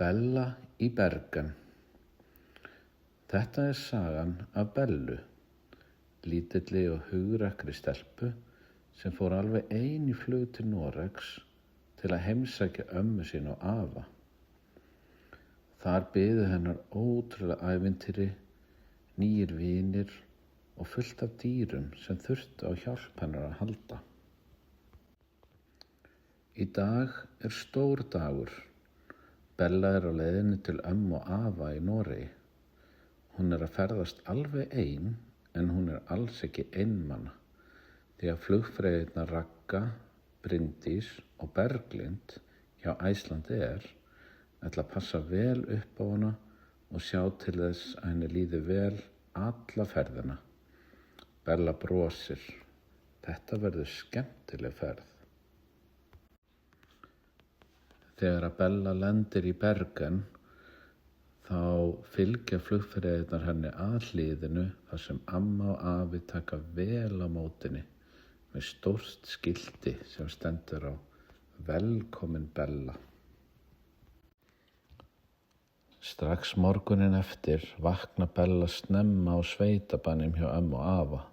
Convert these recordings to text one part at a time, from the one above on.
Bella í Bergen. Þetta er sagan af Bellu, lítilli og hugrakkri stelpu sem fór alveg ein í flug til Noregs til að heimsækja ömmu sína og afa. Þar biðu hennar ótrúlega ævintýri, nýir vinir og fullt af dýrum sem þurftu á hjálp hennar að halda. Í dag er stór dagur. Bella er á leiðinni til ömmu og afa í Noregi. Hún er að ferðast alveg ein, en hún er alls ekki einmana, því að flugfreyjurnar Ragga, Bryndís og Berglind hjá Icelandair ætla að passa vel upp á hana og sjá til þess að henni líði vel alla ferðina. Bella brosir. Þetta verður skemmtileg ferð. Þegar að Bella lendir í Bergen, þá fylgja flugfreyjurnar henni að hliðinu þar sem amma og afi taka vel á mótinni með stórt skilti sem stendur á Velkomin Bella. Strax morguninn eftir vakna Bella snemma á sveitabænum hjá ömmu og afa.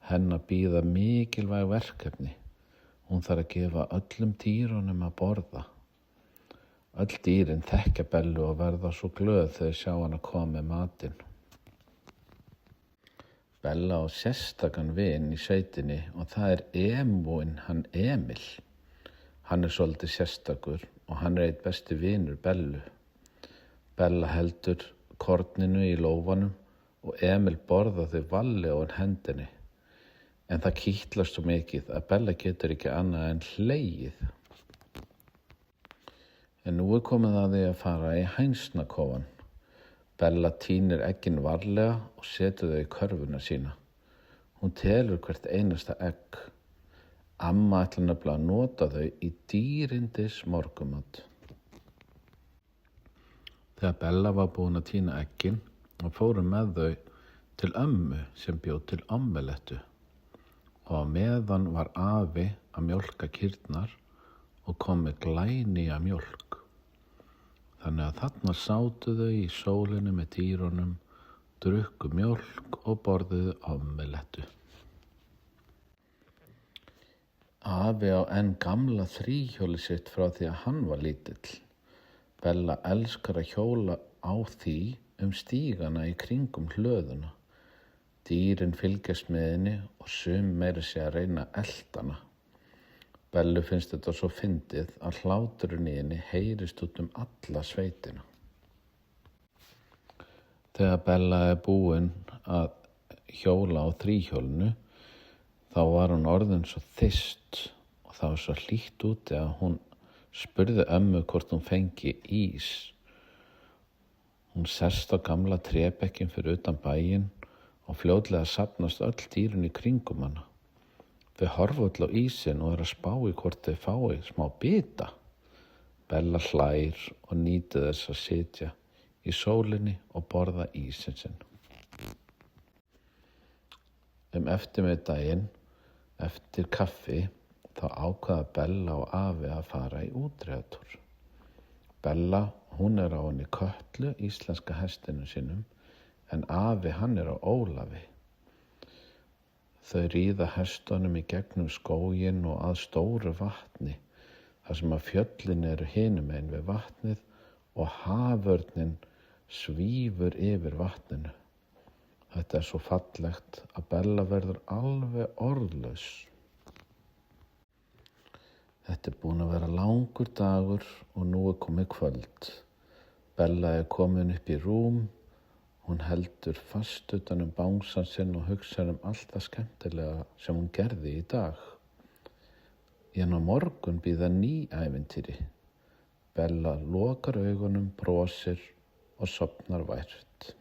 Hennar bíða mikilvæg verkefni. Hún þarf að gefa öllum dýrunum að borða. Öll dýrin þekkja Bellu og verða svo glöð þegar sjá hana koma með matinn. Bella á sérstakan vin í sveitinni og það er emúinn hann Emil. Hann er svolítið sérstakur og hann er einn besti vinur Bellu. Bella heldur korninu í lófanum og Emil borðar þau valli á hendinni. En það kitlast svo mikið að Bella getur ekki annað en hlegið. En nú er komið að því að fara í hænsnakofan. Bella tínir eggin varlega og setur þau í körfuna sína. Hún telur hvert einasta egg. Amma ætlar nefnilega að nota þau í dýrindis morgumat. Þegar Bella var búin að tína eggin og fórum með þau til ömmu sem bjó til omelettu. Og á meðan var afi að mjólka kýrnar og kom með glænýja mjólk. Þannig að þarna sátu þau í sólinni með dýrunum, drukku mjólk og borðuðu omelettu. Afi á enn gamla þríhjóli sitt frá því að hann var lítill. Bella elskar að hjóla á því stígana í kringum hlöðuna. Dýrin fylgjast með henni og sum meira sé að reyna að elta hana. Bellu finnst þetta svo fyndið að hláturinn í henni heyrist út alla sveitina. Þegar Bella er búin að hjóla á þríhjólinu, þá var hún orðin svo þyst og það var svo hlýtt úti að hún spurði ömmu hvort hún fengi ís. Hún sest á gamla trébekkin fyrir utan bæinn og fljótlega safnast öll dýrin í kringum hana. Þau horfa öll á ísinn og að spá í hvort þau fái smá bita. Bella hlær og nýtir þess að sitja í sólinni og borða ísinn sinn. Eftirmiðdaginn, eftir kaffi, þá ákvaða Bella og afi að fara í útreiðatúr. Bella, hún er á henni Kötlu, íslenska hestinum sínum, en afi hann er á Ólafi. Þau ríða hestunum í gegnum skóginn og að stóru vatni, þar sem að fjöllin eru hinum megin við vatnið og haförninn svífur yfir vatninu. Þetta er svo fallegt að Bella verður alveg orðlaus. Þetta er búin að vera langur dagur og nú er komið kvöld. Bella er komin upp í rúm. Hún heldur fast utan bangsann sinn og hugsar allt það skemmtilega sem hún gerði í dag. En á morgun bíða ný ævintýri. Bella lokar augunum, brosir og sofnar vært.